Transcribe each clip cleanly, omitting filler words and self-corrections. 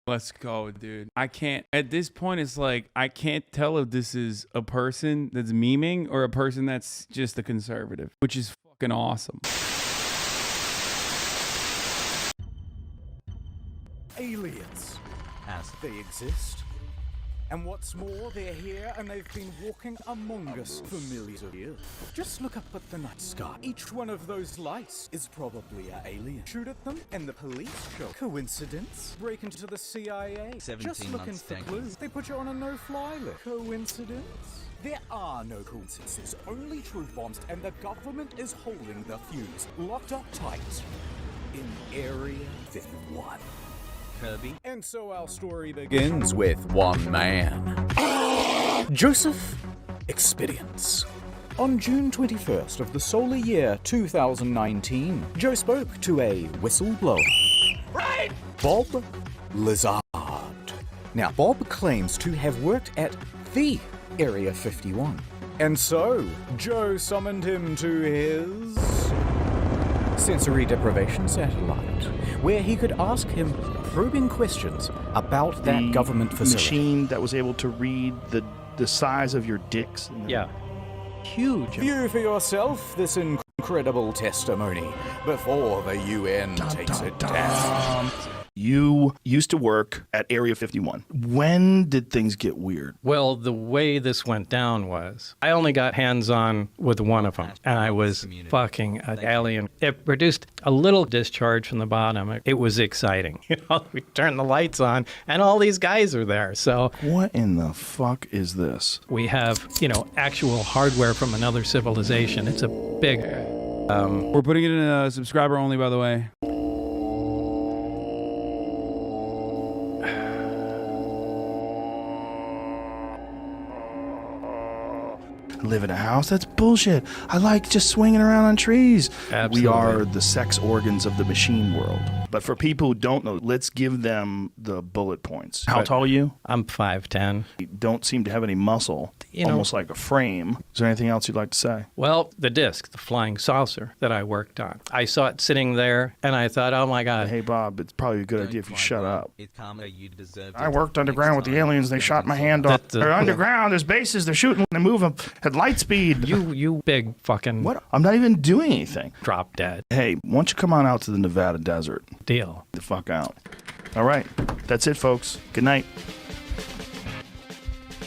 Let's go, dude. I can't, at this point, it's like, I can't tell if this is a person that's memeing or a person that's just a conservative, which is fucking awesome. Aliens. As they exist. And what's more, they're here and they've been walking among us for millions of years. Just look up at the night sky. Each one of those lights is probably an alien. Shoot at them and the police show. Coincidence? Break into the CIA. Just looking for clues. They put you on a no-fly list. Coincidence? There are no coincidences, only truth bombs, and the government is holding the fuse, locked up tight in Area 51. Kirby. And so our story begins with one man. Joseph Expedience. On June 21st of the solar year 2019, Joe spoke to a whistleblower. Right! Bob Lazard. Now, Bob claims to have worked at the Area 51. And so, Joe summoned him to his sensory deprivation satellite, where he could ask him probing questions about that government facility. Machine that was able to read the size of your dicks. Yeah. Huge. View for yourself this incredible testimony before the UN takes it down. You used to work at Area 51. When did things get weird? Well, the way this went down was I only got hands-on with one of them, and I was fucking an alien. It produced a little discharge from the bottom. It was exciting. You know, we turned the lights on, and all these guys are there. So what in the fuck is this? we have, actual hardware from another civilization. It's a big... We're putting it in a subscriber only, by the way. Live in a house? That's bullshit. I like just swinging around on trees. Absolutely. We are the sex organs of the machine world. But for people who don't know, let's give them the bullet points. How tall are you? I'm 5'10". You don't seem to have any muscle. Almost like a frame. Is there anything else you'd like to say? Well, the disc, the flying saucer that I worked on. I saw it sitting there, and I thought, oh my God. Hey, Bob, it's probably a good idea if you shut up. You deserve I worked underground with the aliens. They shot my hand off. They're underground. There's bases. They're shooting. They move them at light speed. You big fucking... What? I'm not even doing anything. Drop dead. Hey, why don't you come on out to the Nevada desert? Deal. The fuck out. All right. That's it, folks. Good night.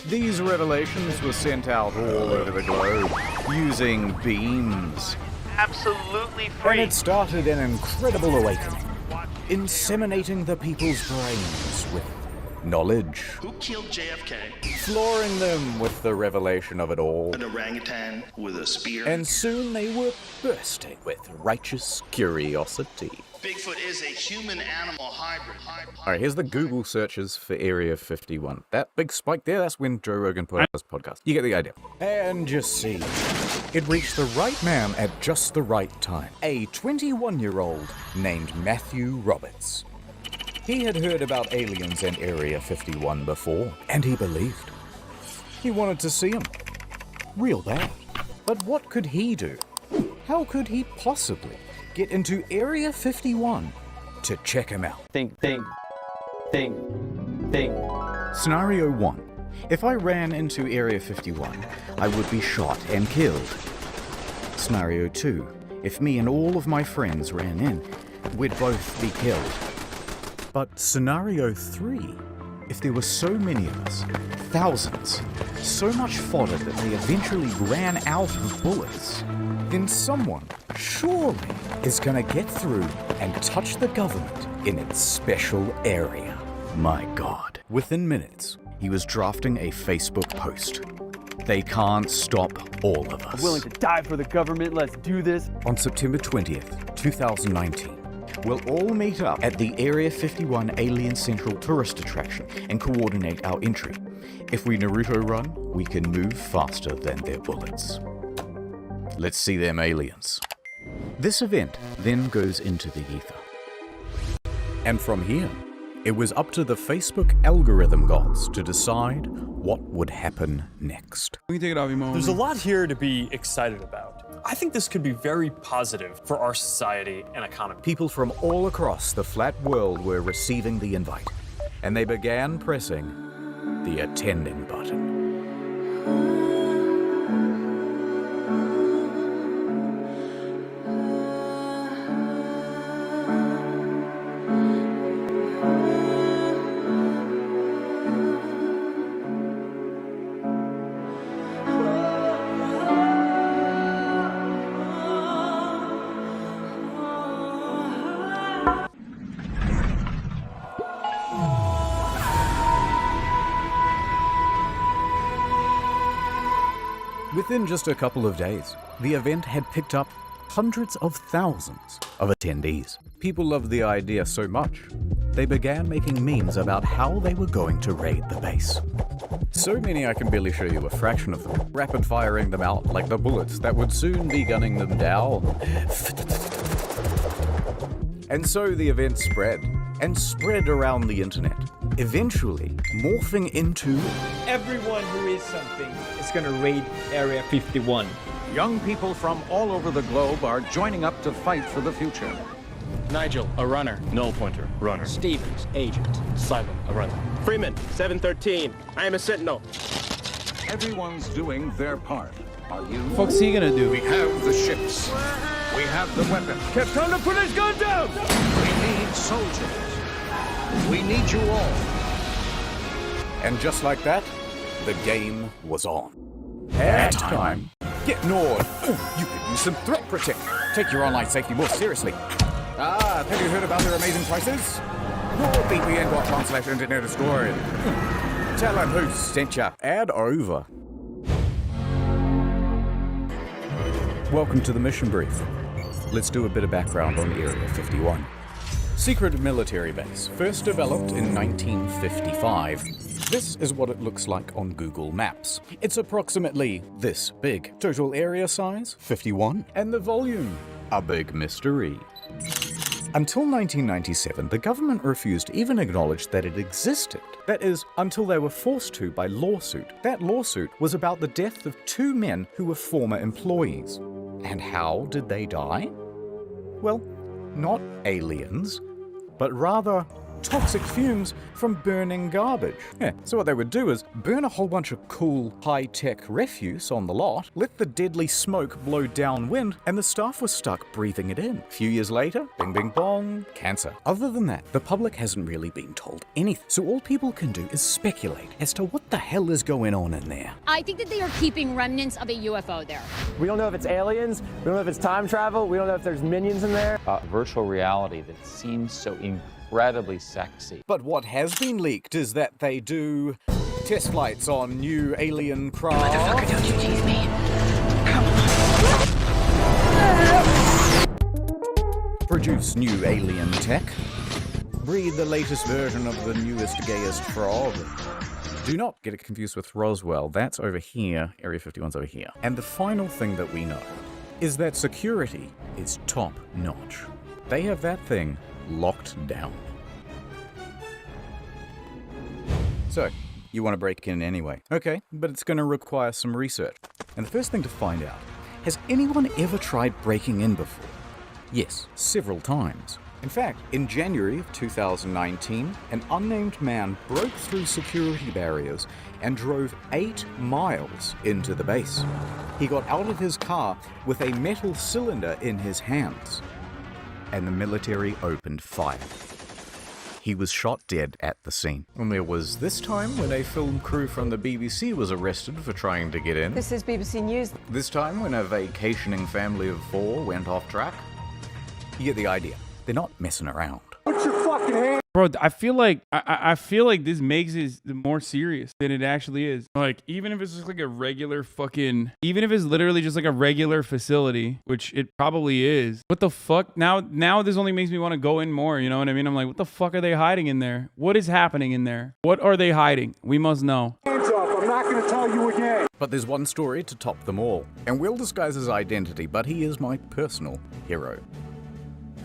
These revelations were sent out all over the globe using beams. Absolutely And free. it started an incredible awakening, inseminating the people's brains with knowledge, Who killed JFK? flooring them with the revelation of it all. An orangutan with a spear. And soon they were bursting with righteous curiosity. Bigfoot is a human-animal hybrid. Alright, here's the Google searches for Area 51. That big spike there, that's when Joe Rogan put out this podcast. You get the idea. And just see, it reached the right man at just the right time. A 21-year-old named Matthew Roberts. He had heard about aliens and Area 51 before, and he believed. He wanted to see them. Real bad. But what could he do? How could he possibly get into Area 51 to check him out? Think. Scenario 1. If I ran into Area 51, I would be shot and killed. Scenario 2. If me and all of my friends ran in, we'd both be killed. But scenario 3. If there were so many of us, thousands, so much fodder that they eventually ran out of bullets, then someone, surely, is gonna get through and touch the government in its special area. My God. Within minutes, he was drafting a Facebook post. They can't stop all of us. Willing to die for the government, let's do this. On September 20th, 2019, we'll all meet up at the Area 51 Alien Central Tourist Attraction and coordinate our entry. If we Naruto run, we can move faster than their bullets. Let's see them aliens. This event then goes into the ether. And from here, it was up to the Facebook algorithm gods to decide what would happen next. We can take it off, Emo. There's a lot here to be excited about. I think this could be very positive for our society and economy. People from all across the flat world were receiving the invite. and they began pressing the attending button. Within just a couple of days, the event had picked up hundreds of thousands of attendees. People loved the idea so much, they began making memes about how they were going to raid the base. So many I can barely show you a fraction of them, rapid firing them out like the bullets that would soon be gunning them down. And so the event spread, and spread around the internet, eventually morphing into Everyone who is something is gonna raid Area 51. Young people from all over the globe are joining up to fight for the future. Nigel, a runner. Null pointer, runner. Stevens, agent. Simon, a runner. Freeman, 713. I am a sentinel. Everyone's doing their part. Are you? Fuck's he gonna do? We have the ships. We have the weapons. Time to put his gun down! We need soldiers. We need you all. And just like that, the game was on. Air time. Get Nord. You could use some threat protect. Take your online safety more seriously. Have you heard about their amazing prices? NordVPN.com/internet destroyed. Tell them who sent ya. Ad over. Welcome to the mission brief. Let's do a bit of background on Area 51. Secret military base, first developed in 1955. This is what it looks like on Google Maps. It's approximately this big. Total area size, 51. And the volume, a big mystery. Until 1997, the government refused to even acknowledge that it existed. That is, until they were forced to by lawsuit. That lawsuit was about the death of 2 men who were former employees. And how did they die? Well, not aliens, but rather toxic fumes from burning garbage. So what they would do is burn a whole bunch of cool, high-tech refuse on the lot, let the deadly smoke blow downwind, and the staff was stuck breathing it in. A few years later, bing bing bong, cancer. Other than that, the public hasn't really been told anything. So all people can do is speculate as to what the hell is going on in there. I think that they are keeping remnants of a UFO there. We don't know if it's aliens, we don't know if it's time travel, we don't know if there's minions in there. Virtual reality that seems so incredibly sexy. But what has been leaked is that they do test flights on new alien craft. Motherfucker, don't you tease me. Produce new alien tech. Breed the latest version of the newest, gayest frog. Do not get it confused with Roswell. That's over here. Area 51's over here. And the final thing that we know is that security is top notch. They have that thing locked down. So, you want to break in anyway. Okay, but it's going to require some research. And the first thing to find out, has anyone ever tried breaking in before? Yes, several times. In fact, in January of 2019, an unnamed man broke through security barriers and drove 8 miles into the base. He got out of his car with a metal cylinder in his hands, and the military opened fire. He was shot dead at the scene. And there was this time when a film crew from the BBC was arrested for trying to get in. This is BBC News. This time when a vacationing family of 4 went off track. You get the idea. They're not messing around. Put your fucking hand. Bro, I feel like this makes it more serious than it actually is. Like, even if it's just like a regular fucking, even if it's literally just like a regular facility, which it probably is. What the fuck? Now this only makes me want to go in more, you know what I mean? I'm like, what the fuck are they hiding in there? What is happening in there? What are they hiding? We must know. Hands up, I'm not gonna tell you again. But there's one story to top them all. And Will disguise his identity, but he is my personal hero.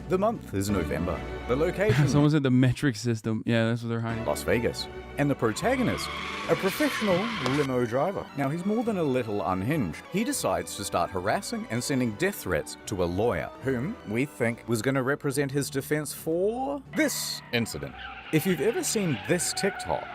The month is November. The location... Someone said the metric system. Yeah, that's what they're hiding. Las Vegas. And the protagonist, a professional limo driver. Now, he's more than a little unhinged. He decides to start harassing and sending death threats to a lawyer, whom we think was going to represent his defense for this incident. If you've ever seen this TikTok,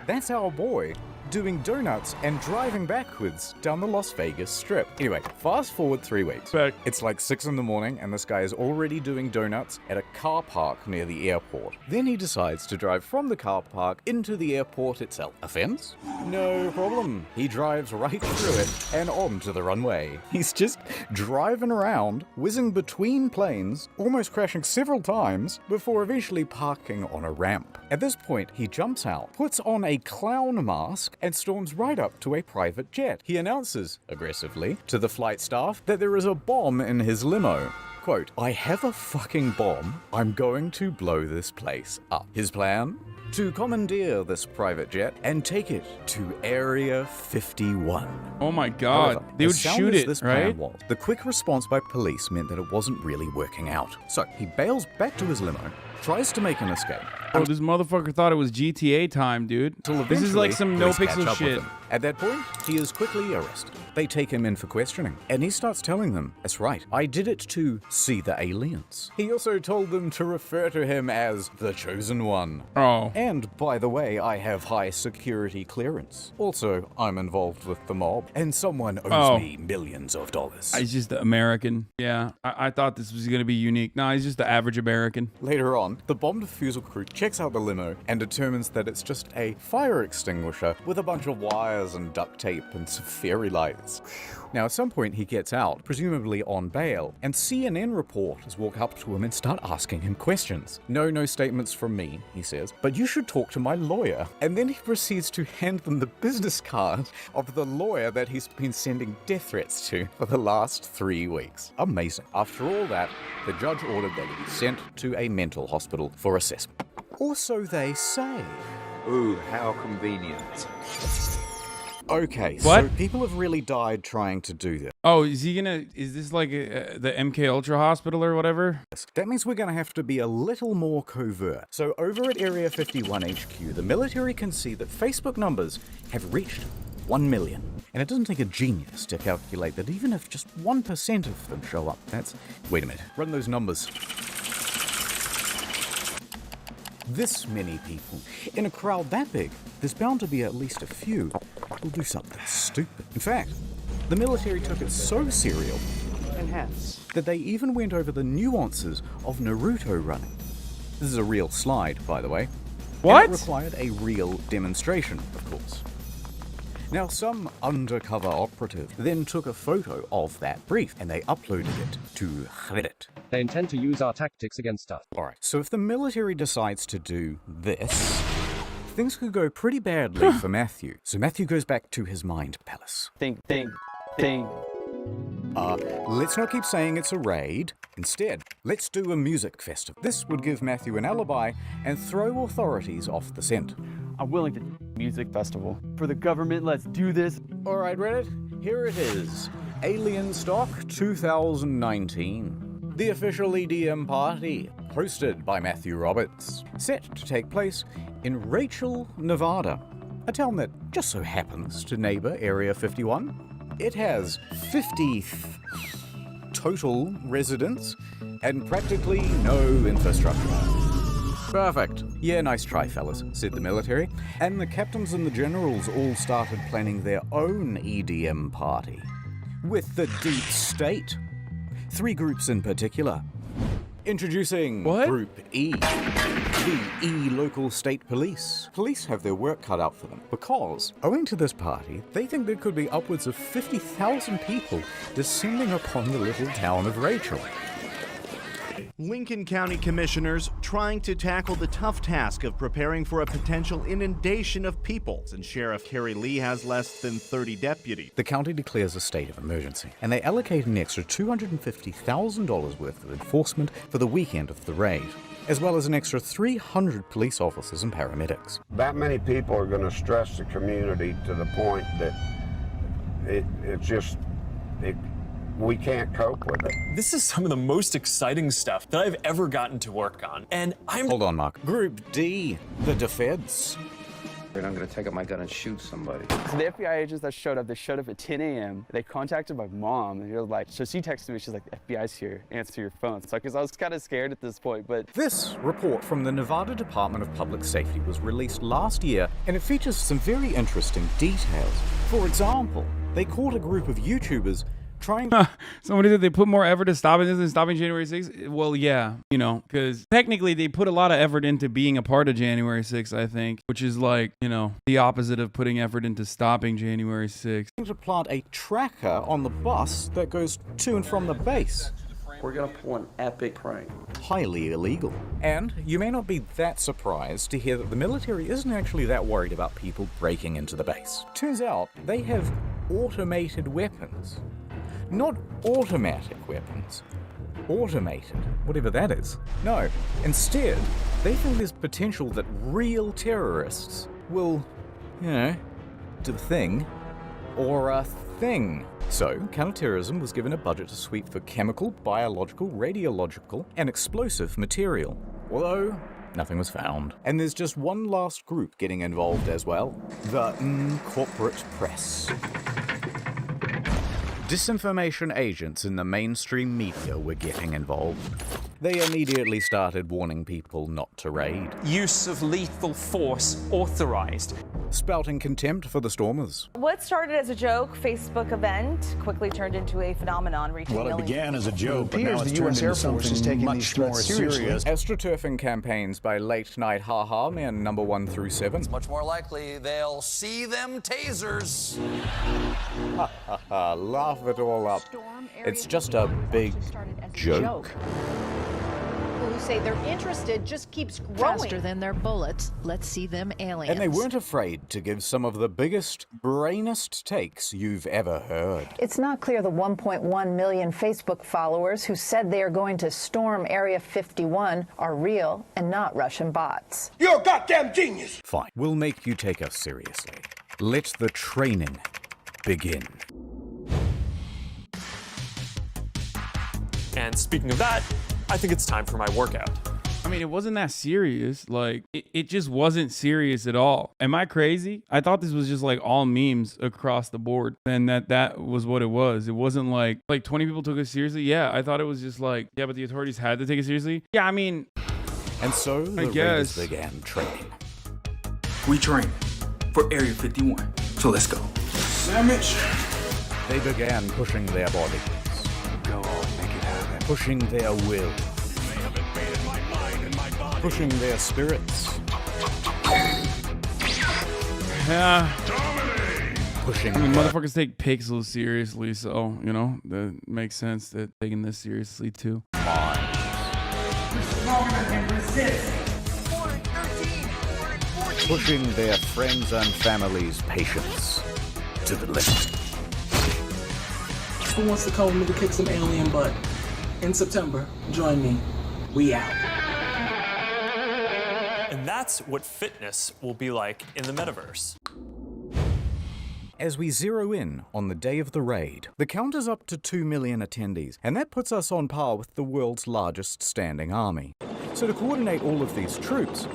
that's our boy doing donuts and driving backwards down the Las Vegas Strip. Anyway, fast forward 3 weeks. It's like 6 in the morning and this guy is already doing donuts at a car park near the airport. Then he decides to drive from the car park into the airport itself. Offense? No problem. He drives right through it and onto the runway. He's just driving around, whizzing between planes, almost crashing several times before eventually parking on a ramp. At this point, he jumps out, puts on a clown mask, and storms right up to a private jet. He announces, aggressively, to the flight staff that there is a bomb in his limo. Quote, "I have a fucking bomb. I'm going to blow this place up." His plan? To commandeer this private jet and take it to Area 51. Oh my God. However, They would as sound shoot as it, this plan right? was, the quick response by police meant that it wasn't really working out. So he bails back to his limo, tries to make an escape. Oh, this motherfucker thought it was GTA time, dude. This is like some Police catch no-pixel up with shit. him. At that point, he is quickly arrested. They take him in for questioning, and he starts telling them, "That's right, I did it to see the aliens." He also told them to refer to him as the Chosen One. Oh. And by the way, I have high security clearance. Also, I'm involved with the mob, and someone owes me millions of dollars. He's just the American. Yeah, I thought this was going to be unique. No, he's just the average American. Later on, the bomb defusal crew checks out the limo and determines that it's just a fire extinguisher with a bunch of wires and duct tape and some fairy lights. Now, at some point, he gets out, presumably on bail, and CNN reporters walk up to him and start asking him questions. No statements from me, he says, but you should talk to my lawyer. And then he proceeds to hand them the business card of the lawyer that he's been sending death threats to for the last 3 weeks. Amazing. After all that, the judge ordered that he be sent to a mental hospital for assessment. Or so they say. Ooh, how convenient. Okay, What? so people have really died trying to do this. Oh, is this like the MK Ultra Hospital or whatever? That means we're going to have to be a little more covert. So over at Area 51 HQ, the military can see that Facebook numbers have reached 1 million. And it doesn't take a genius to calculate that even if just 1% of them show up, that's... Wait a minute, run those numbers. This many people. In a crowd that big, there's bound to be at least a few who'll do something stupid. In fact, the military took it so serial that they even went over the nuances of Naruto running. This is a real slide, by the way. What? And it required a real demonstration, of course. Now, some undercover operative then took a photo of that brief and they uploaded it to Reddit. They intend to use our tactics against us. Alright, so if the military decides to do this, things could go pretty badly for Matthew. So Matthew goes back to his mind palace. Think. Let's not keep saying it's a raid. Instead, let's do a music festival. This would give Matthew an alibi and throw authorities off the scent. I'm willing to music festival. For the government, let's do this. Alright, Reddit, here it is. Alien Stock 2019. The official EDM party, hosted by Matthew Roberts. Set to take place in Rachel, Nevada, a town that just so happens to neighbor Area 51. It has 50 total residents and practically no infrastructure. Perfect. Yeah, nice try, fellas, said the military. And the captains and the generals all started planning their own EDM party. With the deep state. 3 groups in particular. Introducing Group E. The E local state police. Police have their work cut out for them because, owing to this party, they think there could be upwards of 50,000 people descending upon the little town of Rachel. Lincoln County commissioners trying to tackle the tough task of preparing for a potential inundation of people, and Sheriff Kerry Lee has less than 30 deputies. The county declares a state of emergency, and they allocate an extra $250,000 worth of enforcement for the weekend of the raid, as well as an extra 300 police officers and paramedics. That many people are going to stress the community to the point that we can't cope with it. This is some of the most exciting stuff that I've ever gotten to work on, and I'm... Hold on, Mark. Group D, the defense. And I'm gonna take out my gun and shoot somebody. So the FBI agents that showed up at 10 a.m. They contacted my mom, and she was like, so she texted me, she's like, the FBI's here, answer your phone. So, because I was kind of scared at this point, but... This report from the Nevada Department of Public Safety was released last year, and it features some very interesting details. For example, they caught a group of YouTubers trying... Somebody said they put more effort to stopping this than stopping January 6th. Well, yeah, you know, because technically they put a lot of effort into being a part of January 6th, I think, which is like, you know, the opposite of putting effort into stopping January 6th. To plant a tracker on the bus that goes to and from the base. We're gonna pull an epic prank. Highly illegal. And you may not be that surprised to hear that the military isn't actually that worried about people breaking into the base. Turns out they have automated weapons. Not automatic weapons. Automated, whatever that is. No, instead, they think there's potential that real terrorists will, you know, do the thing, or a thing. So, counterterrorism was given a budget to sweep for chemical, biological, radiological, and explosive material. Although, nothing was found. And there's just one last group getting involved as well. The corporate press. Disinformation agents in the mainstream media were getting involved. They immediately started warning people not to raid. Use of lethal force authorized. Spouting contempt for the stormers. What started as a joke Facebook event quickly turned into a phenomenon reaching millions. Well, it began as a joke, but now it's turned into something much more serious. Astroturfing campaigns by late-night haha men number 1 through 7. It's much more likely they'll see them tasers. Laugh it all up. It's just a big joke. People who say they're interested just keeps growing. Faster than their bullets. Let's see them aliens. And they weren't afraid to give some of the biggest, brainest takes you've ever heard. It's not clear the 1.1 million Facebook followers who said they are going to storm Area 51 are real and not Russian bots. You're a goddamn genius! Fine, we'll make you take us seriously. Let the training begin. And speaking of that, I think it's time for my workout. I mean, it wasn't that serious. Like, it just wasn't serious at all. Am I crazy? I thought this was just like all memes across the board, and that was what it was. It wasn't like 20 people took it seriously. Yeah, I thought it was just like, yeah, but the authorities had to take it seriously. Yeah, I mean, and so the Raiders began training. We train for Area 51, so let's go. Sandwich. They began pushing their bodies. Go on, make it happen. Pushing their will. Pushing their spirits. Yeah. Pushing. I mean, motherfuckers take pixels seriously, so, you know, that makes sense that taking this seriously too. Pushing their friends and family's patience to the limit. Who wants to come with me to kick some alien butt? In September, join me. We out. And that's what fitness will be like in the metaverse. As we zero in on the day of the raid, the count is up to 2 million attendees, and that puts us on par with the world's largest standing army. So to coordinate all of these troops,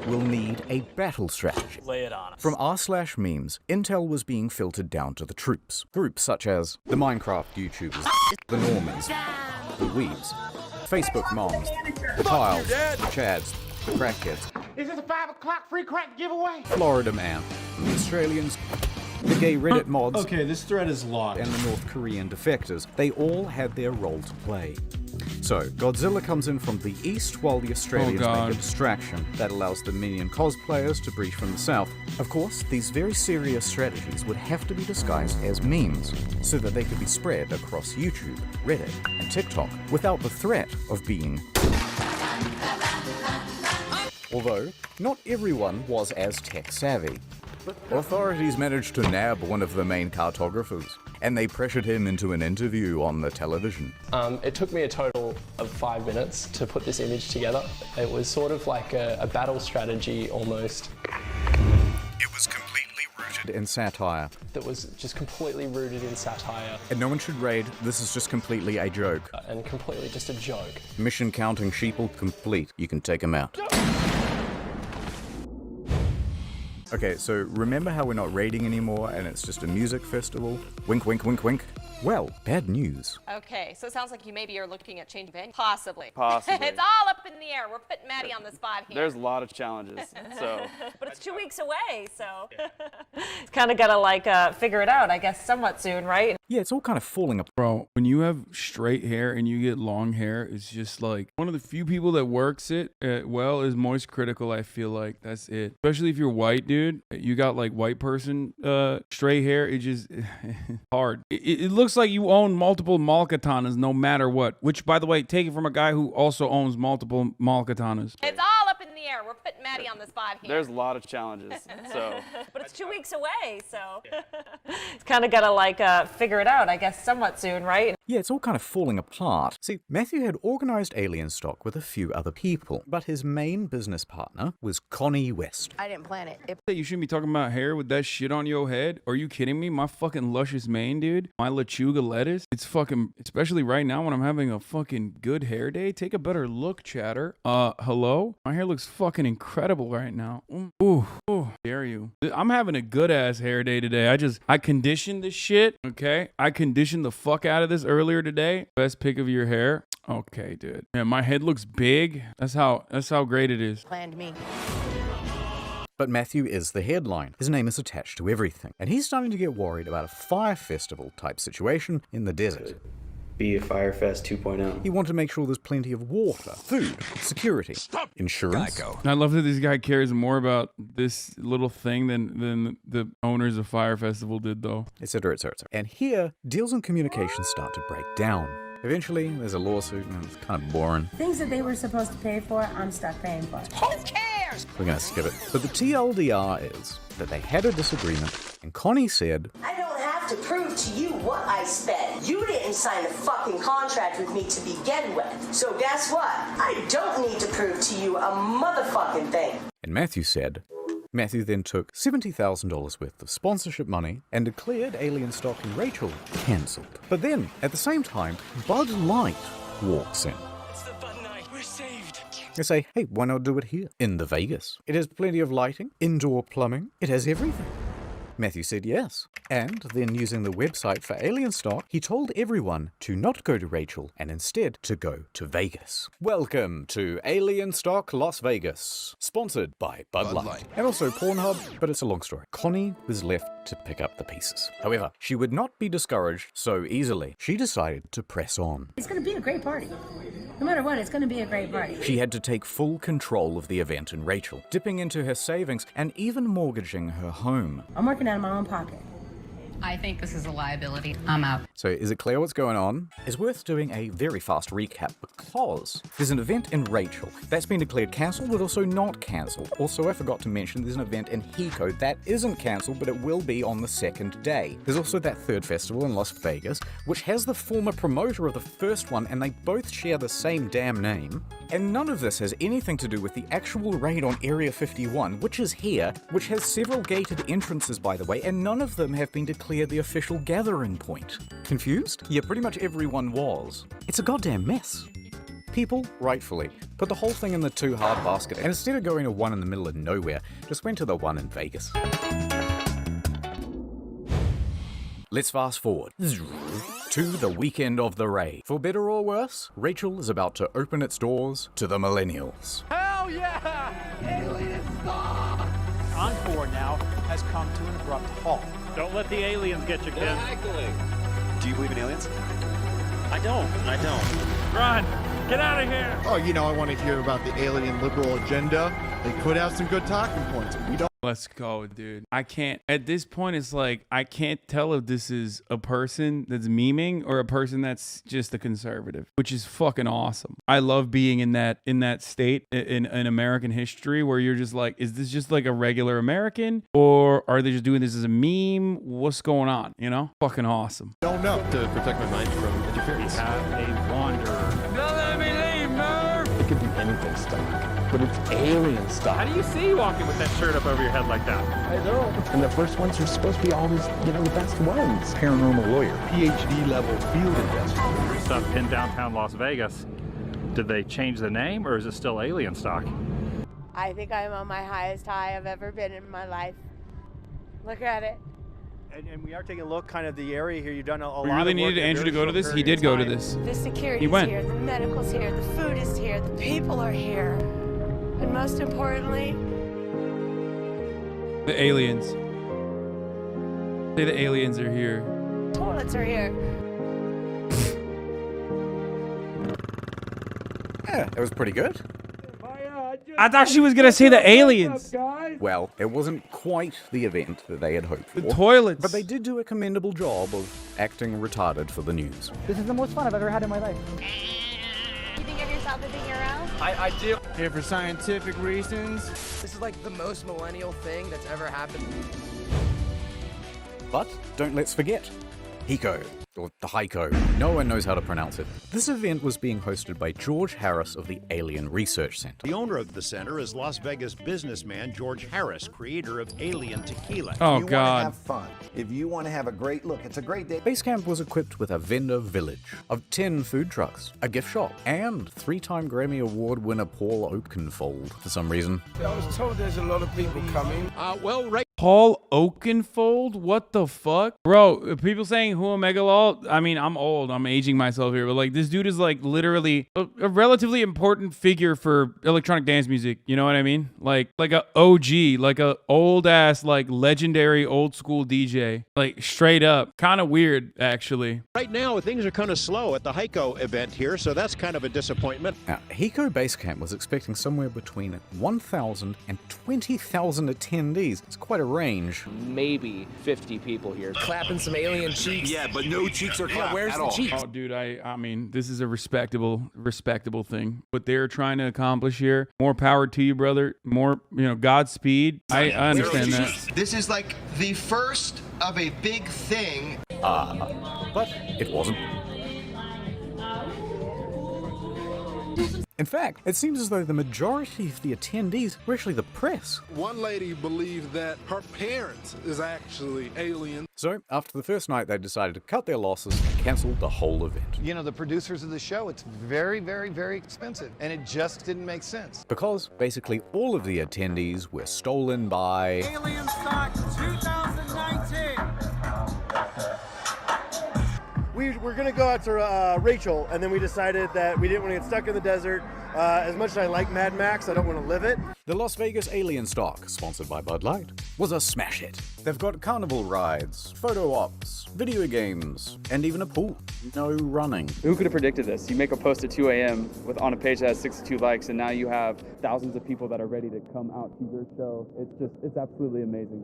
we'll need a battle strategy. Lay it on us. From r/memes, intel was being filtered down to the troops. Groups such as the Minecraft YouTubers, the Normans, the Weebs, Facebook moms, the Kyles, the Chads, the crackheads. Is this a 5 o'clock free crack giveaway? Florida Man, the Australians, the gay Reddit mods. Okay, this thread is locked. And the North Korean defectors. They all had their role to play. So, Godzilla comes in from the east while the Australians make a distraction that allows the Minion cosplayers to breach from the south. Of course, these very serious strategies would have to be disguised as memes so that they could be spread across YouTube, Reddit, and TikTok without the threat of being... Although, not everyone was as tech-savvy. Authorities managed to nab one of the main cartographers, and they pressured him into an interview on the television. It took me a total of 5 minutes to put this image together. It was sort of like a battle strategy almost. It was completely rooted in satire. That was just completely rooted in satire. And no one should raid, this is just completely a joke. And completely just a joke. Mission counting sheeple complete, you can take him out. Okay, so remember how we're not raiding anymore and it's just a music festival? Wink, wink, wink, wink. Well, bad news. Okay, so it sounds like you maybe are looking at changing venue. Possibly. Possibly. It's all up in the air. We're putting Maddie on the spot here. There's a lot of challenges, so. But it's 2 weeks away, so. It's kind of gotta figure it out, I guess, somewhat soon, right? Yeah, it's all kind of falling apart. Bro, when you have straight hair and you get long hair, it's just like one of the few people that works it well is Moist Critical, I feel like. That's it. Especially if you're white, dude. You got like white person straight hair. It just hard. It looks like you own multiple mall katanas no matter what. Which, by the way, take it from a guy who also owns multiple mall katanas. It's all up in the air. We're putting Maddie on the spot here. There's a lot of challenges, so. But it's 2 weeks away, so. It's kind of gotta figure it out, I guess, somewhat soon, right? Yeah, it's all kind of falling apart. See, Matthew had organized alien stock with a few other people, but his main business partner was Connie West. I didn't plan it. You shouldn't be talking about hair with that shit on your head. Are you kidding me? My fucking luscious mane, dude. My lechuga lettuce. It's fucking, especially right now when I'm having a fucking good hair day. Take a better look, chatter. Hello? My hair looks fucking incredible right now. Ooh, dare you. I'm having a good ass hair day today. I conditioned this shit, okay? I conditioned the fuck out of this earlier today. Best pick of your hair. Okay, dude. Man, my head looks big. That's how great it is. Planned me. But Matthew is the headline. His name is attached to everything. And he's starting to get worried about a fire festival type situation in the desert. Be a Firefest 2.0. He wanted to make sure there's plenty of water, food, security, insurance. I love that this guy cares more about this little thing than the owners of Fire Festival did, though. Etc., etc. And here, deals and communications start to break down. Eventually, there's a lawsuit, and it's kind of boring. Things that they were supposed to pay for, I'm stuck paying for. Who cares? We're going to skip it. But the TLDR is that they had a disagreement, and Connie said, I don't have to prove to you what I spent. You didn't sign a fucking contract with me to begin with. So guess what? I don't need to prove to you a motherfucking thing. And Matthew said, Matthew then took $70,000 worth of sponsorship money and declared alien stock in Rachel cancelled. But then, at the same time, Bud Light walks in. It's the fun night. We're saved. They say, hey, why not do it here, in the Vegas? It has plenty of lighting, indoor plumbing, it has everything. Matthew said yes. And then using the website for alien stock, he told everyone to not go to Rachel and instead to go to Vegas. Welcome to Alien Stock Las Vegas, sponsored by Bud Light. And also Pornhub, but it's a long story. Connie was left to pick up the pieces. However, she would not be discouraged so easily. She decided to press on. It's going to be a great party. No matter what, it's going to be a great party. She had to take full control of the event in Rachel, dipping into her savings and even mortgaging her home. I'm working out of my own pocket. I think this is a liability. I'm out. So is it clear what's going on? It's worth doing a very fast recap because there's an event in Rachel that's been declared cancelled but also not cancelled. Also, I forgot to mention there's an event in Hiko that isn't cancelled but it will be on the second day. There's also that third festival in Las Vegas which has the former promoter of the first one and they both share the same damn name. And none of this has anything to do with the actual raid on Area 51, which is here, which has several gated entrances by the way, and none of them have been declared the official gathering point. Confused? Yeah, pretty much everyone was. It's a goddamn mess. People, rightfully, put the whole thing in the too hard basket, and instead of going to one in the middle of nowhere, just went to the one in Vegas. Let's fast forward to the weekend of the raid. For better or worse, Rachel is about to open its doors to the millennials. Hell yeah! Alien Stock! Encore now has come to an abrupt halt. Don't let the aliens get you, kid. Do you believe in aliens? I don't. Run! Get out of here! Oh, I want to hear about the alien liberal agenda. They could have some good talking points. We don't. Let's go, dude. I can't, at this point, it's like, I can't tell if this is a person that's memeing or a person that's just a conservative, which is fucking awesome. I love being in that state in American history where you're just like, is this just like a regular American or are they just doing this as a meme? What's going on? Fucking awesome. Don't know. To protect my mind from interference. We have a wanderer. Don't let me leave, Murph! It could be anything stock, but it's alien stock. How do you see walking with that shirt up over your head like that? I know. And the first ones are supposed to be always, the best ones. Paranormal lawyer, PhD level field investor. Stuff in downtown Las Vegas. Did they change the name or is it still alien stock? I think I'm on my highest high I've ever been in my life. Look at it. And we are taking a look kind of the area here. You've done a lot of work. We really needed Andrew to go to this. He did go to this. The security's He went. here, the medical's here, the food is here, the people are here. And most importantly, The aliens. Say the aliens are here. toilets are here. Yeah, it was pretty good. I thought she was gonna say the aliens. Well, it wasn't quite the event that they had hoped for. The toilets. But they did do a commendable job of acting retarded for the news. This is the most fun I've ever had in my life. You think of yourself as being around? I do. Here for scientific reasons. This is like the most millennial thing that's ever happened. But don't let's forget, Hiko, or the Heiko. No one knows how to pronounce it. This event was being hosted by George Harris of the Alien Research Center. The owner of the center is Las Vegas businessman George Harris, creator of Alien Tequila. Oh, if you God. want to have fun, if you want to have a great look, it's a great day. Base camp was equipped with a vendor village of 10 food trucks, a gift shop, and 3-time Grammy Award winner Paul Oakenfold for some reason. I was told there's a lot of people coming. Paul Oakenfold? What the fuck? Bro, people saying Hua Megalol, I mean, I'm old. I'm aging myself here. But, like, this dude is, like, literally a relatively important figure for electronic dance music. You know what I mean? Like a OG. Like a old-ass, like, legendary old-school DJ. Like, straight up. Kind of weird, actually. Right now, things are kind of slow at the Heiko event here, so that's kind of a disappointment. Now, Hiko Base Camp was expecting somewhere between 1,000 and 20,000 attendees. It's quite a range. Maybe 50 people here. Clapping some alien cheeks. Yeah, but no cheeks are clapped where's at the all. cheeks? Oh, dude, I mean, this is a respectable thing. What they're trying to accomplish here, more power to you, brother. More, Godspeed. I understand that. This is like the first of a big thing. But it wasn't. In fact, it seems as though the majority of the attendees were actually the press. One lady believed that her parents is actually alien. So, after the first night, they decided to cut their losses and cancelled the whole event. You know, the producers of the show, it's very, very, very expensive, and it just didn't make sense. Because basically all of the attendees were stolen by Alien Stock 2019. We were going to go out to Rachel, and then we decided that we didn't want to get stuck in the desert. As much as I like Mad Max, I don't want to live it. The Las Vegas Alien Stock, sponsored by Bud Light, was a smash hit. They've got carnival rides, photo ops, video games, and even a pool. No running. Who could have predicted this? You make a post at 2 a.m. on a page that has 62 likes, and now you have thousands of people that are ready to come out to your show. It's absolutely amazing.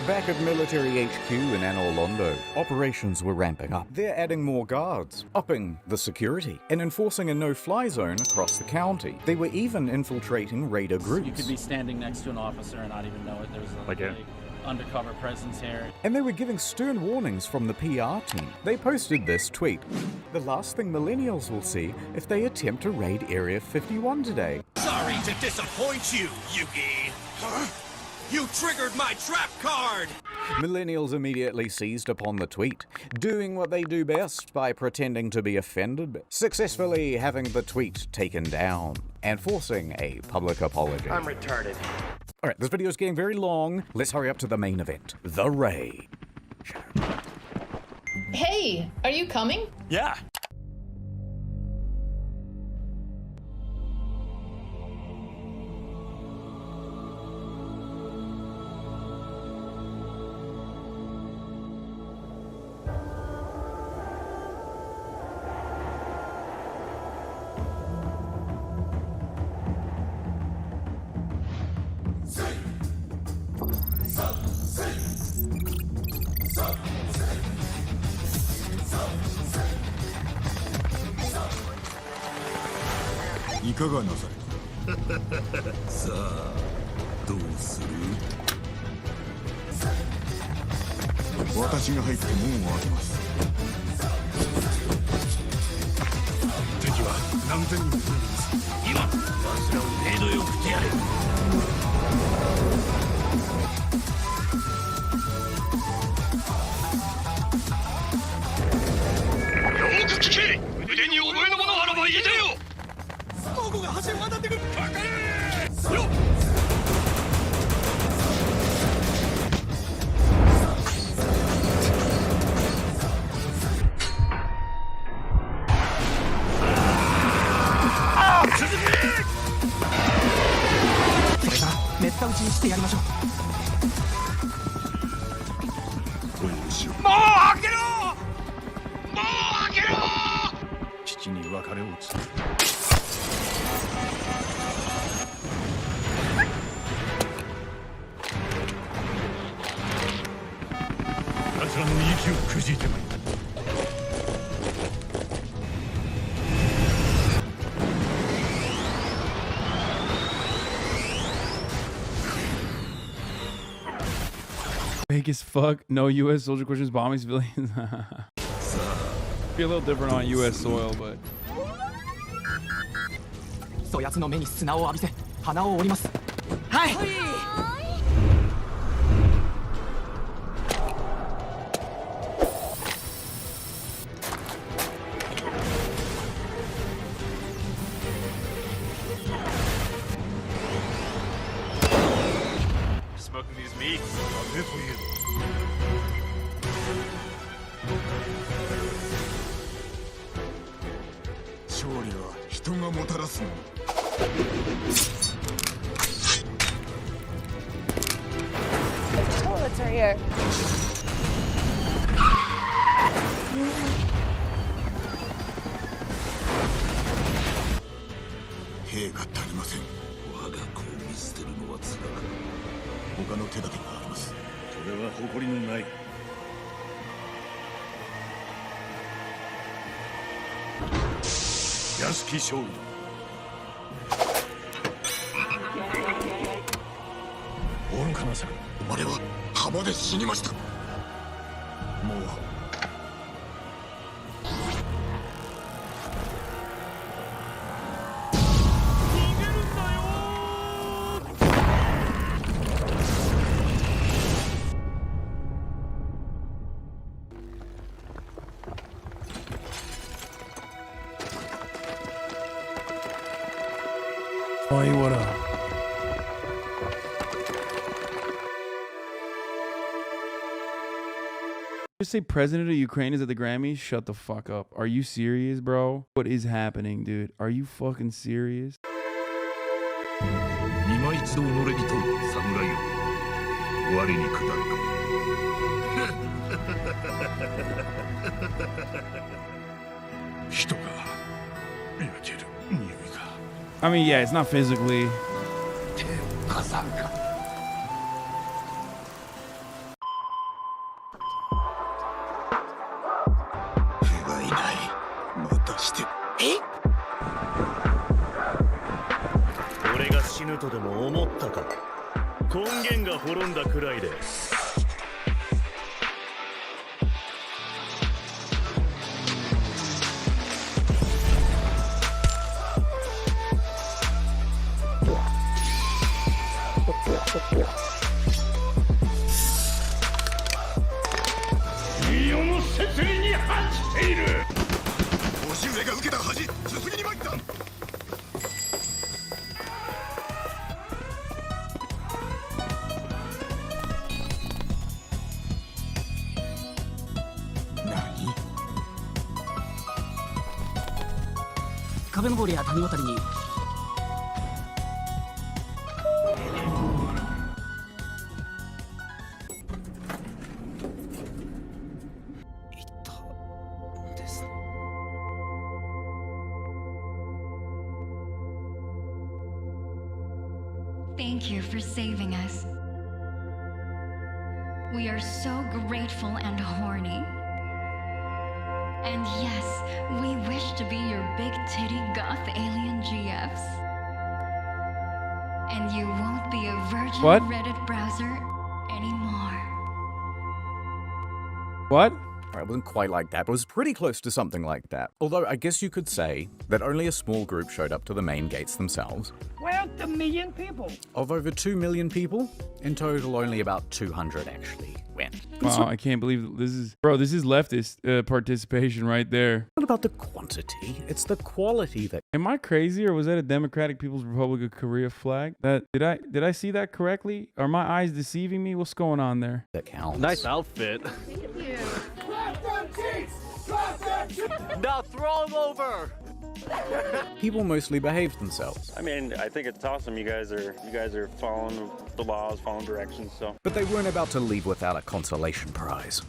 Back at Military HQ in Anne Orlando, operations were ramping up. They're adding more guards, upping the security, and enforcing a no-fly zone across the county. They were even infiltrating raider groups. You could be standing next to an officer and not even know it. There's a big undercover presence here. And they were giving stern warnings from the PR team. They posted this tweet: "The last thing millennials will see if they attempt to raid Area 51 today." Sorry to disappoint you, Yugi. Huh? You triggered my trap card! Millennials immediately seized upon the tweet, doing what they do best by pretending to be offended, successfully having the tweet taken down, and forcing a public apology. I'm retarded. Alright, this video is getting very long. Let's hurry up to the main event, the raid. Hey, are you coming? Yeah. Fake as fuck. No U.S. soldier questions bombing civilians. Be a little different on U.S. soil, but. そやつの目に砂を浴びせ鼻を折ります。はい。Smoking these meats. Good for you. 勝利は人がもたらすもの。 Toilets are here. 兵が足りません。我が子を見捨てるのは辛く、他の手立てがあります。それは誇りのない。屋敷勝利。愚かな策。我は浜で死にました。もう。 Hey, what up? Just say president of Ukraine is at the Grammys? Shut the fuck up. Are you serious, bro? What is happening, dude? Are you fucking serious? 今一度己に問う侍よ。我に下るか。人が焼ける匂いが。 I mean, yeah, it's not physically. 手を貸さんか。 俺が死ぬとでも思ったか。根源が滅んだくらいで。世の摂理に反している。押し上が受けた恥、すすぎに参った。 壁登りや谷渡りに。 Thank you for saving us. We are so grateful and horny. And yes, we wish to be your big titty goth alien GFs. And you won't be a virgin What? Reddit browser anymore. What? It wasn't quite like that, but it was pretty close to something like that. Although I guess you could say that only a small group showed up to the main gates themselves. Why aren't a million people? Of over 2 million people, in total only about 200 actually went. Wow, I can't believe this is, bro, this is leftist participation right there. Not about the quantity, it's the quality that... Am I crazy, or was that a Democratic People's Republic of Korea flag? Did I see that correctly? Are my eyes deceiving me? What's going on there? That counts. Nice outfit. Thank you. Now throw him over. People mostly behaved themselves. I mean, I think it's awesome. You guys are following the laws, following directions. So. But they weren't about to leave without a consolation prize.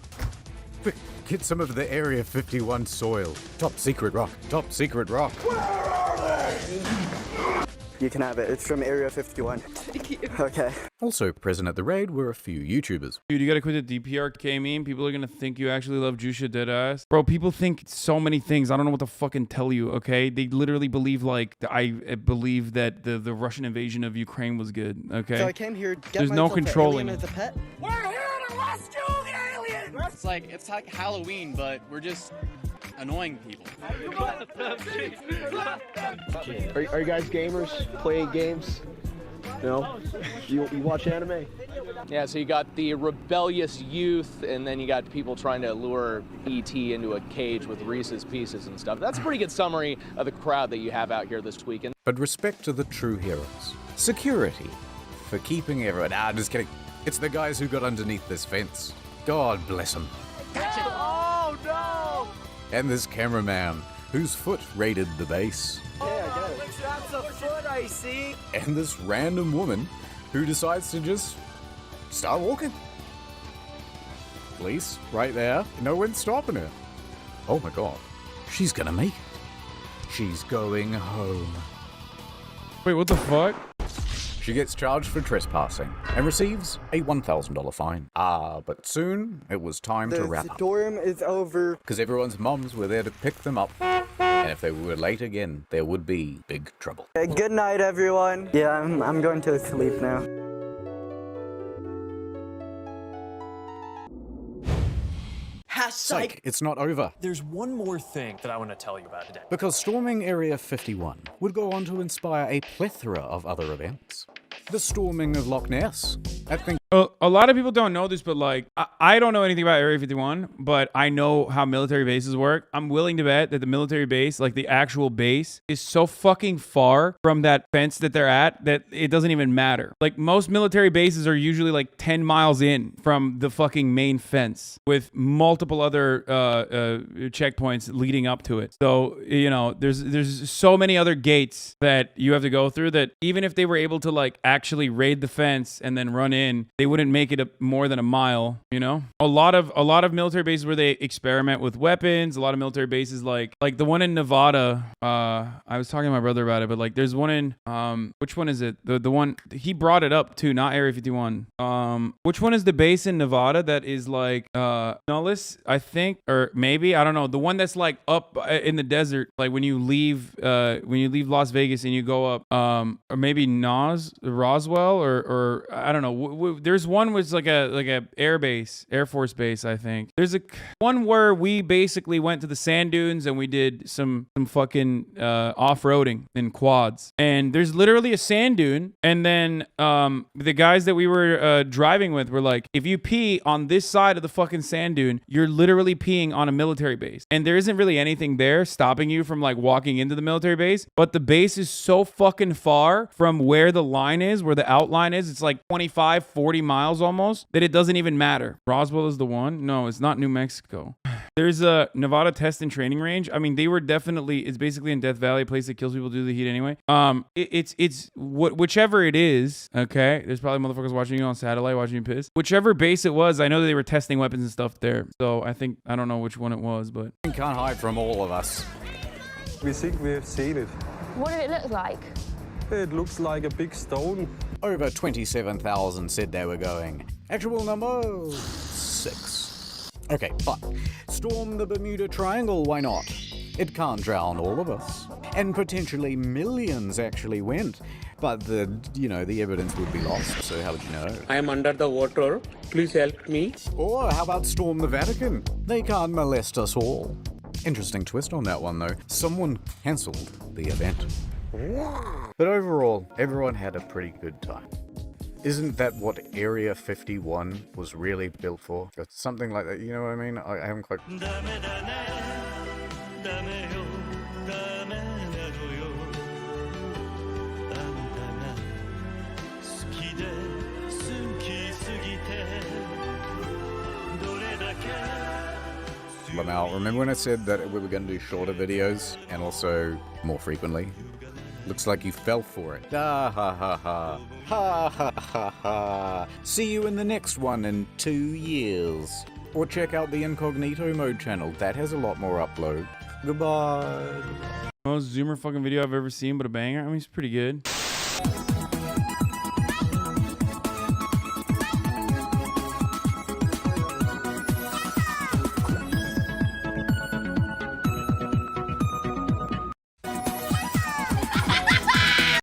Get some of the Area 51 soil. Top secret rock. Top secret rock. Where are they? You can have it. It's from Area 51. Thank you. Okay. Also present at the raid were a few YouTubers. Dude, you gotta quit the DPRK meme. People are gonna think you actually love Jusha Deadass. Bro, people think so many things. I don't know what to fucking tell you, okay? They literally believe, like, I believe that the Russian invasion of Ukraine was good, okay? So I came here to get There's no controlling. as a pet. We're here to rescue the aliens! It's like Halloween, but we're just annoying people. Are you guys gamers? Playing games? No? You watch anime? Yeah, so you got the rebellious youth, and then you got people trying to lure E.T. into a cage with Reese's Pieces and stuff. That's a pretty good summary of the crowd that you have out here this weekend. But respect to the true heroes. Security. For keeping everyone... just kidding. It's the guys who got underneath this fence. God bless them. Oh, no! And this cameraman, whose foot raided the base. That's a foot I see. And this random woman who decides to just start walking. Police, right there. No one's stopping her. Oh my god. She's gonna make it. She's going home. Wait, what the fuck? She gets charged for trespassing and receives a $1,000 fine. But soon it was time to wrap up. The dorm is over. Because everyone's moms were there to pick them up. And if they were late again, there would be big trouble. Okay, good night, everyone. Yeah, I'm going to sleep now. Psych, it's not over. There's one more thing that I want to tell you about today. Because storming Area 51 would go on to inspire a plethora of other events. The storming of Loch Ness. I think a lot of people don't know this, but like, I don't know anything about Area 51, but I know how military bases work. I'm willing to bet that the military base, like the actual base, is so fucking far from that fence that they're at that it doesn't even matter. Like, most military bases are usually like 10 miles in from the fucking main fence with multiple other checkpoints leading up to it. So, you know, there's so many other gates that you have to go through that even if they were able to like actually raid the fence and then run in, they wouldn't make it more than a mile, you know? A lot of military bases where they experiment with weapons, a lot of military bases like the one in Nevada, I was talking to my brother about it, but like there's one in which one is it? The one he brought it up too, not Area 51. Which one is the base in Nevada that is like Nullis, I think, or maybe, I don't know, the one that's like up in the desert, like when you leave Las Vegas and you go up or maybe Roswell or I don't know. There's one was like a Air Force base, I think. There's a one where we basically went to the sand dunes and we did some fucking off-roading in quads. And there's literally a sand dune, and then the guys that we were driving with were like, if you pee on this side of the fucking sand dune, you're literally peeing on a military base. And there isn't really anything there stopping you from like walking into the military base, but the base is so fucking far from where the line is, where the outline is. It's like 25, 40 miles almost, that it doesn't even matter. Roswell is the one? No, it's not New Mexico. There's a Nevada test and training range. I mean, they were definitely, it's basically in Death Valley, a place that kills people due to the heat anyway. It's whichever it is, okay? There's probably motherfuckers watching you on satellite, watching you piss. Whichever base it was, I know that they were testing weapons and stuff there. So I don't know which one it was, but. You can't hide from all of us. We think we have seen it. What did it look like? It looks like a big stone. Over 27,000 said they were going. Actual number 6. Okay, fine. Storm the Bermuda Triangle, why not? It can't drown all of us. And potentially millions actually went. But the evidence would be lost, so how would you know? I am under the water. Please help me. Or how about storm the Vatican? They can't molest us all. Interesting twist on that one, though. Someone cancelled the event. But overall, everyone had a pretty good time. Isn't that what Area 51 was really built for? It's something like that, you know what I mean? I haven't quite... them out. Remember when I said that we were going to do shorter videos and also more frequently? Looks like you fell for it. Ha ha ha ha. Ha ha ha ha. See you in the next one in 2 years. Or check out the incognito mode channel. That has a lot more upload. Goodbye. Most Zoomer fucking video I've ever seen, but a banger. I mean, it's pretty good.